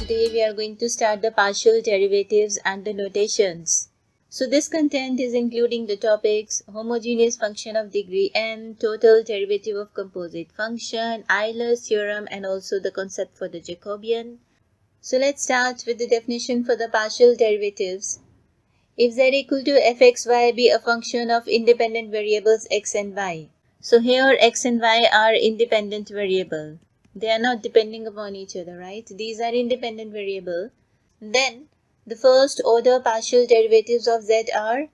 today we are going to start the partial derivatives and the notations. So this content is including the topics homogeneous function of degree n, total derivative of composite function, Euler's theorem, and also the concept for the Jacobian. So let's start with the definition for the partial derivatives. If z equal to fxy be a function of independent variables x and y. So here x and y are independent variable. They are not depending upon each other, right? These are independent variable. Then the first order partial derivatives of z are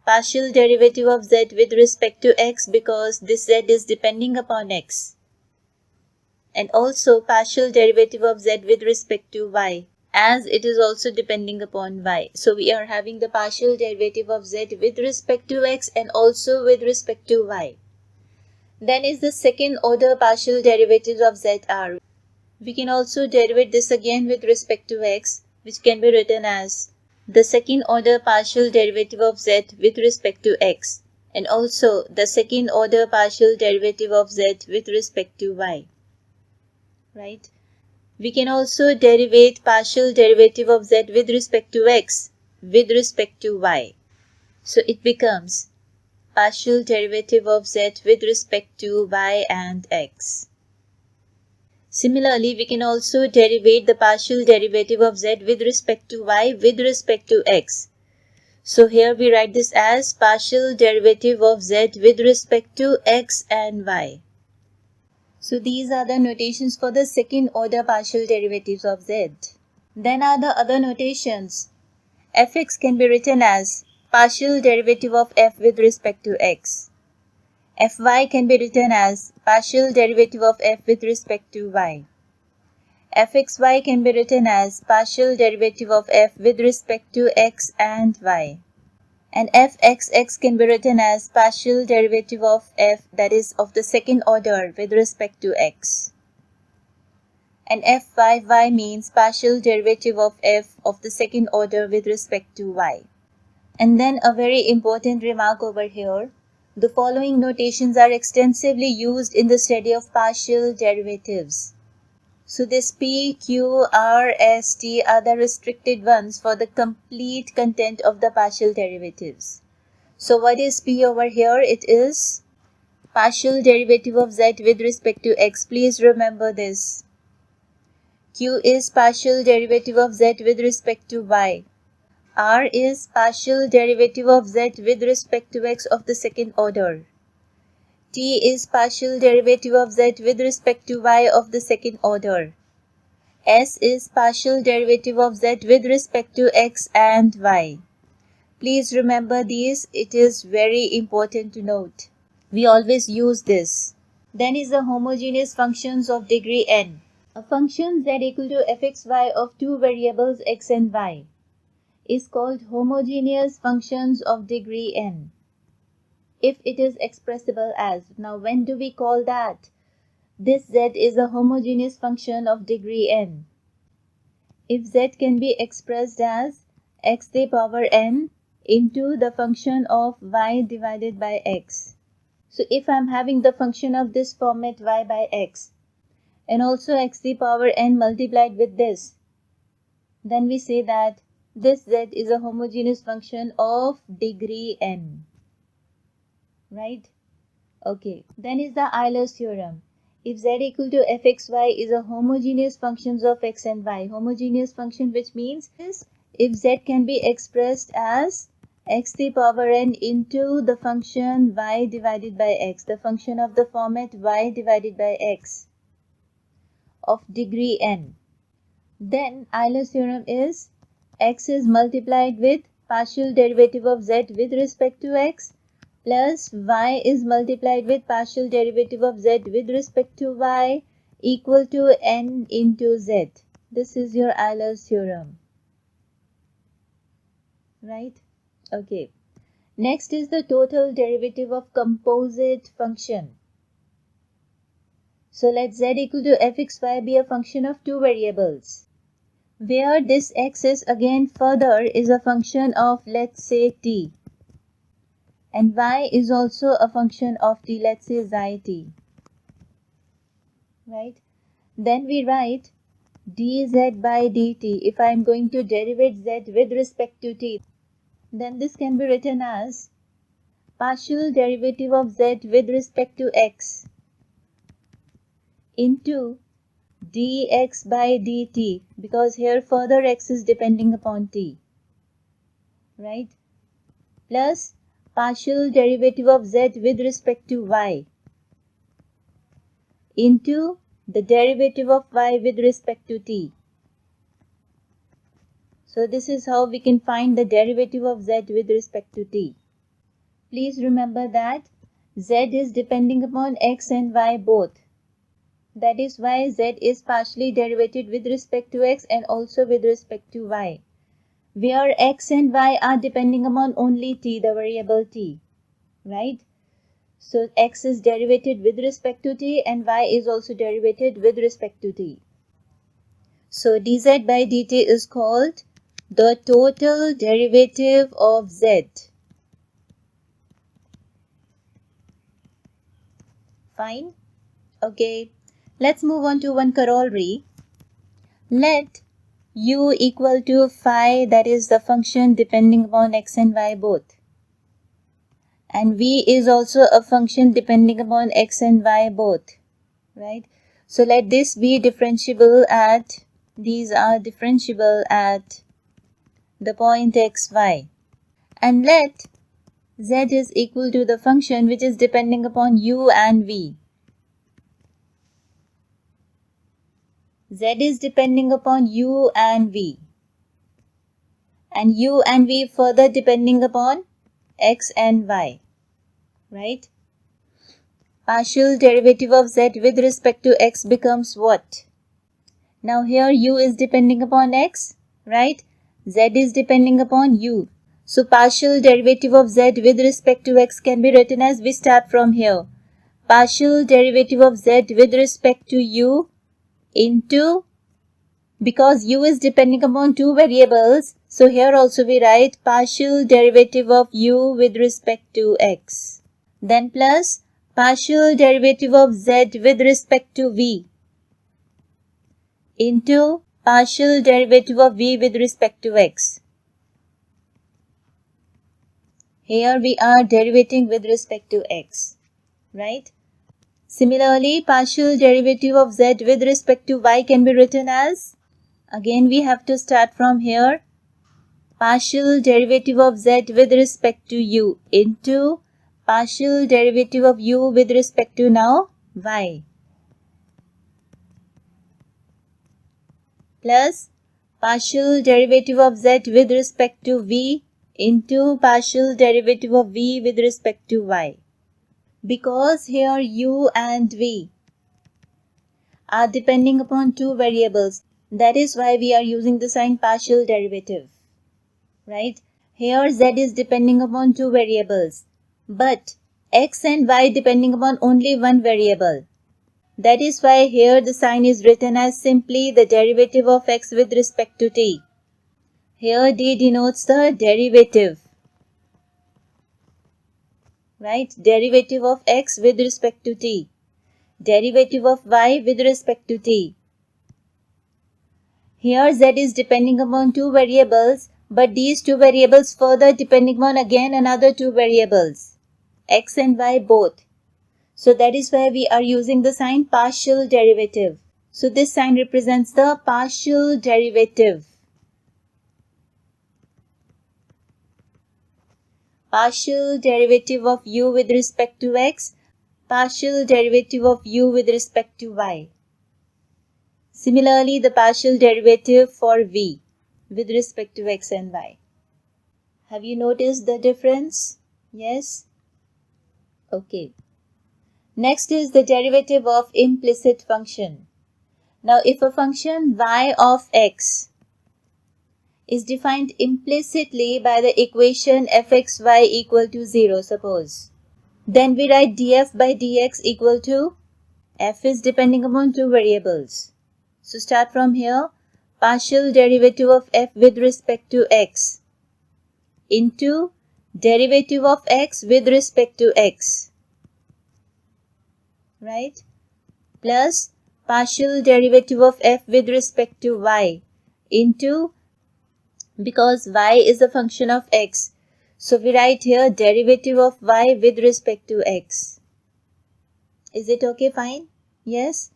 partial derivative of z with respect to x because this z is depending upon x. And also partial derivative of z with respect to y as it is also depending upon y. So we are having the partial derivative of z with respect to x and also with respect to y. Then is the second order partial derivatives of z are. We can also derivate this again with respect to x, which can be written as the second order partial derivative of z with respect to x, and also the second order partial derivative of z with respect to y. Right? We can also derivate partial derivative of z with respect to x with respect to y. So it becomes partial derivative of z with respect to y and x. Similarly, we can also derivate the partial derivative of z with respect to y with respect to x. So here we write this as partial derivative of z with respect to x and y. So these are the notations for the second order partial derivatives of z. Then are the other notations. Fx can be written as partial derivative of f with respect to x. Fy can be written as partial derivative of f with respect to y. Fxy can be written as partial derivative of f with respect to x and y. And fxx can be written as partial derivative of f, that is of the second order with respect to x. And fyy means partial derivative of f of the second order with respect to y. And then a very important remark over here. The following notations are extensively used in the study of partial derivatives. So this P, Q, R, S, T are the restricted ones for the complete content of the partial derivatives. So what is P over here? It is partial derivative of z with respect to x. Please remember this. Q is partial derivative of z with respect to y. R is partial derivative of z with respect to x of the second order. T is partial derivative of z with respect to y of the second order. S is partial derivative of z with respect to x and y. Please remember these, it is very important to note. We always use this. Then is the homogeneous functions of degree n. A function z equal to fxy of two variables x and y is called homogeneous functions of degree n. If it is expressible as, now when do we call that? This z is a homogeneous function of degree n. If z can be expressed as x to the power n into the function of y divided by x. So if I am having the function of this format y by x and also x to the power n multiplied with this, then we say that this z is a homogeneous function of degree n. Right? Okay. Then is the Euler's theorem. If z equal to fxy is a homogeneous functions of x and y. Homogeneous function, which means is if z can be expressed as x to the power n into the function y divided by x, the function of the format y divided by x of degree n. Then Euler's theorem is x is multiplied with partial derivative of z with respect to x plus y is multiplied with partial derivative of z with respect to y equal to n into z. This is your Euler's theorem. Right? Okay. Next is the total derivative of composite function. So let z equal to fxy be a function of two variables, where this x is again further is a function of, let's say, t. And y is also a function of t, let's say xi t. Right? Then we write dz by dt. If I am going to derivate z with respect to t, then this can be written as partial derivative of z with respect to x into dx by dt, because here further x is depending upon t, right? Plus partial derivative of z with respect to y into the derivative of y with respect to t. So this is how we can find the derivative of z with respect to t. Please remember that z is depending upon x and y both. That is why z is partially derivated with respect to x and also with respect to y, where x and y are depending upon only t, the variable t, right? So x is derivated with respect to t and y is also derivated with respect to t. So dz by dt is called the total derivative of z. Fine? Okay. Let's move on to one corollary. Let u equal to phi, that is the function depending upon x and y both. And v is also a function depending upon x and y both, right? So let this be differentiable at, these are differentiable at the point x, y. And let z is equal to the function which is depending upon u and v. Z is depending upon u and v. And u and v further depending upon x and y, right? Partial derivative of z with respect to x becomes what? Now here u is depending upon x, right? Z is depending upon u. So partial derivative of z with respect to x can be written as, we start from here, partial derivative of z with respect to u into, because u is depending upon two variables, so here also we write partial derivative of u with respect to x. Then plus partial derivative of z with respect to v into partial derivative of v with respect to x. Here we are derivating with respect to x, right? Similarly, partial derivative of z with respect to y can be written as, again we have to start from here, partial derivative of z with respect to u into partial derivative of u with respect to now y, plus partial derivative of z with respect to v into partial derivative of v with respect to y. Because here u and v are depending upon two variables, that is why we are using the sign partial derivative, right? Here z is depending upon two variables, but x and y depending upon only one variable. That is why here the sign is written as simply the derivative of x with respect to t. Here d denotes the derivative, right? Derivative of x with respect to t. Derivative of y with respect to t. Here z is depending upon two variables, but these two variables further depending upon again another two variables, x and y both. So that is why we are using the sign partial derivative. So this sign represents the partial derivative. Partial derivative of u with respect to x, partial derivative of u with respect to y. Similarly, the partial derivative for v with respect to x and y. Have you noticed the difference? Yes? Okay. Next is the derivative of implicit function. Now, if a function y of x is defined implicitly by the equation fxy equal to 0, suppose, then we write df by dx equal to, f is depending upon two variables. So start from here, partial derivative of f with respect to x into derivative of x with respect to x, right? Plus partial derivative of f with respect to y into, because y is a function of x, so we write here derivative of y with respect to x. Is it okay? Fine? Yes?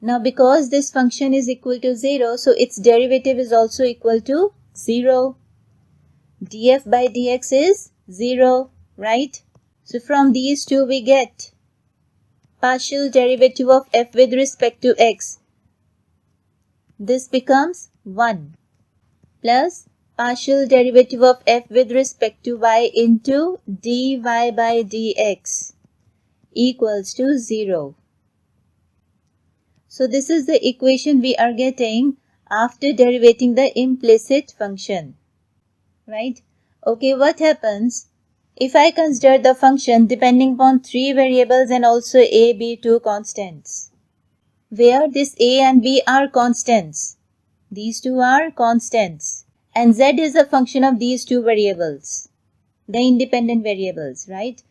Now because this function is equal to 0, so its derivative is also equal to 0. df by dx is 0, right? So from these two we get partial derivative of f with respect to x. This becomes 1 plus partial derivative of f with respect to y into dy by dx equals to 0. So this is the equation we are getting after derivating the implicit function, right? Okay, what happens if I consider the function depending upon 3 variables and also a, b, 2 constants, where this a and b are constants. These two are constants and z is a function of these 2 variables, the independent variables, right?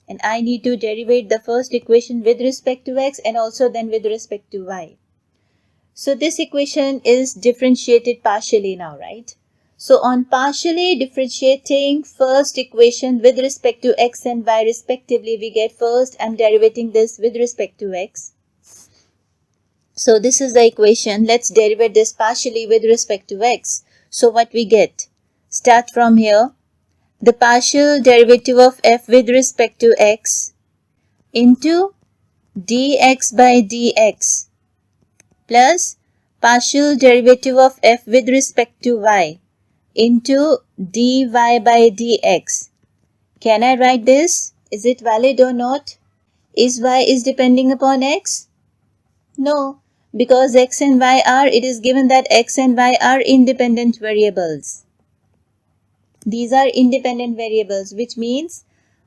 And I need to derivate the first equation with respect to x and also then with respect to y. So this equation is differentiated partially now, right? So on partially differentiating first equation with respect to x and y respectively, we get first I'm derivating this with respect to x. So this is the equation. Let's derivate this partially with respect to x. So what we get? Start from here. The partial derivative of f with respect to x into dx by dx plus partial derivative of f with respect to y into dy by dx. Can I write this? Is it valid or not? Is y is depending upon x? No, because x and y are, it is given that x and y are independent variables. These are independent variables, which means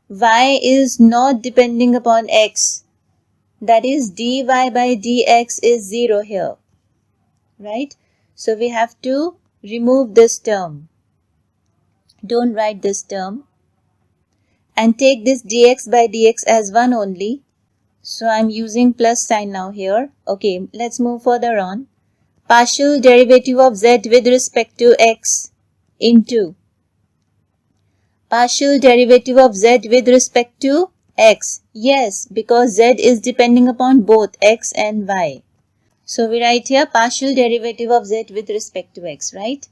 y is not depending upon x. That is dy by dx is 0 here, right? So we have to remove this term. Don't write this term. And take this dx by dx as 1 only. So I'm using plus sign now here. Okay, let's move further on. Partial derivative of z with respect to x into partial derivative of z with respect to x. Yes, because z is depending upon both x and y. So we write here partial derivative of z with respect to x, right?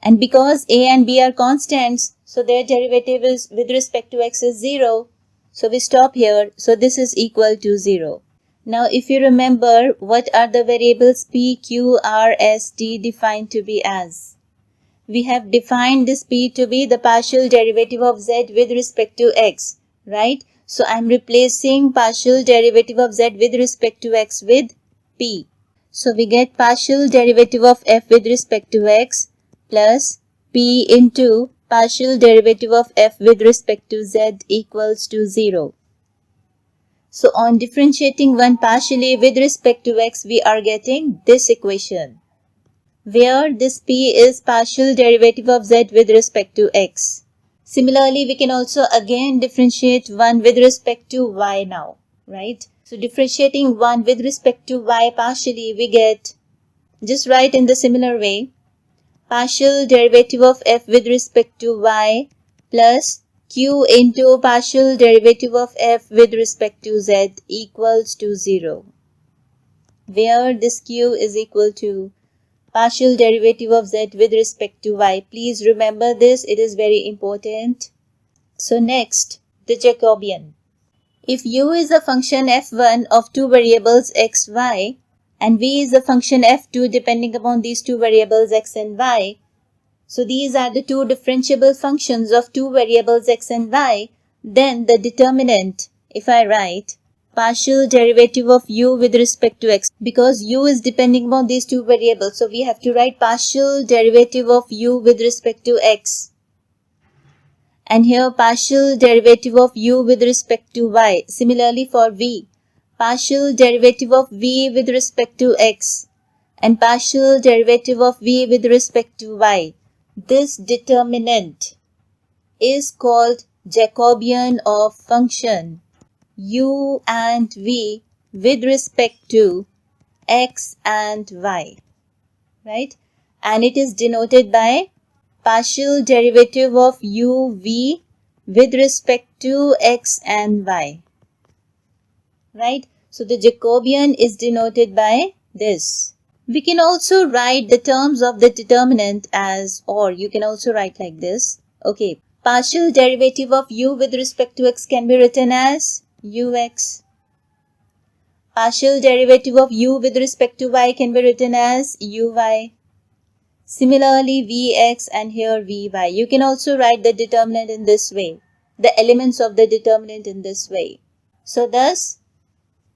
And because a and b are constants, so their derivative is with respect to x is 0. So we stop here. So this is equal to 0. Now if you remember, what are the variables p, q, r, s, t defined to be as? We have defined this p to be the partial derivative of z with respect to x, right? So I'm replacing partial derivative of z with respect to x with p. So we get partial derivative of f with respect to x plus p into partial derivative of f with respect to z equals to 0. So on differentiating one partially with respect to x, we are getting this equation, where this p is partial derivative of z with respect to x. Similarly, we can also again differentiate one with respect to y now, right? So differentiating one with respect to y partially, we get, just write in the similar way, partial derivative of f with respect to y plus q into partial derivative of f with respect to z equals to 0, where this q is equal to partial derivative of z with respect to y. Please remember this, it is very important. So next, the Jacobian. If u is a function f1 of 2 variables x, y, and v is a function f2 depending upon these 2 variables x and y, so these are the 2 differentiable functions of 2 variables x and y, then the determinant, if I write partial derivative of u with respect to x, because u is depending upon these 2 variables, so we have to write partial derivative of u with respect to x. And here partial derivative of u with respect to y. Similarly for v, partial derivative of v with respect to x and partial derivative of v with respect to y. This determinant is called Jacobian of function u and v with respect to x and y, right? And it is denoted by partial derivative of uv with respect to x and y, right? So the Jacobian is denoted by this. We can also write the terms of the determinant as, or you can also write like this. Okay, partial derivative of u with respect to x can be written as ux. Partial derivative of u with respect to y can be written as uy. Similarly, vx and here vy. You can also write the determinant in this way, the elements of the determinant in this way. So thus,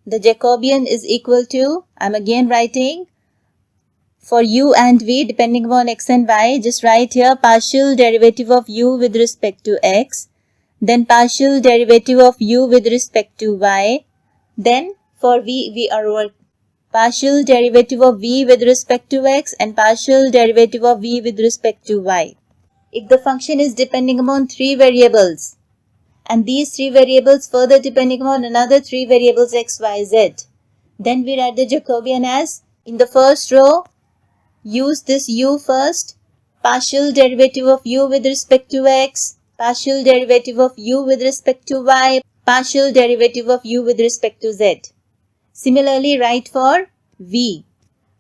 the Jacobian is equal to, I'm again writing, for u and v depending upon x and y, just write here partial derivative of u with respect to x, then partial derivative of u with respect to y, then for v are partial derivative of v with respect to x and partial derivative of v with respect to y. If the function is depending upon 3 variables, and these 3 variables further depending upon another 3 variables x, y, z, then we write the Jacobian as, in the first row, use this u first, partial derivative of u with respect to x, partial derivative of u with respect to y, partial derivative of u with respect to z. Similarly, write for v,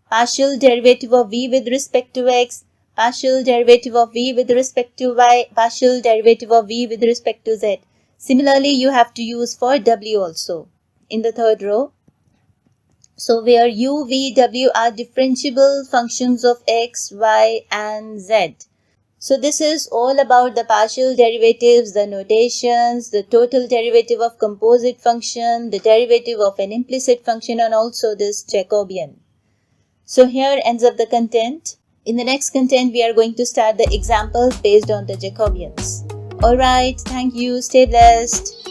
partial derivative of v with respect to x, partial derivative of v with respect to y, partial derivative of v with respect to z. Similarly, you have to use for w also in the third row. So where u, v, w are differentiable functions of x, y and z. So this is all about the partial derivatives, the notations, the total derivative of composite function, the derivative of an implicit function, and also this Jacobian. So here ends up the content. In the next content, we are going to start the examples based on the Jacobians. Alright, thank you, stay blessed.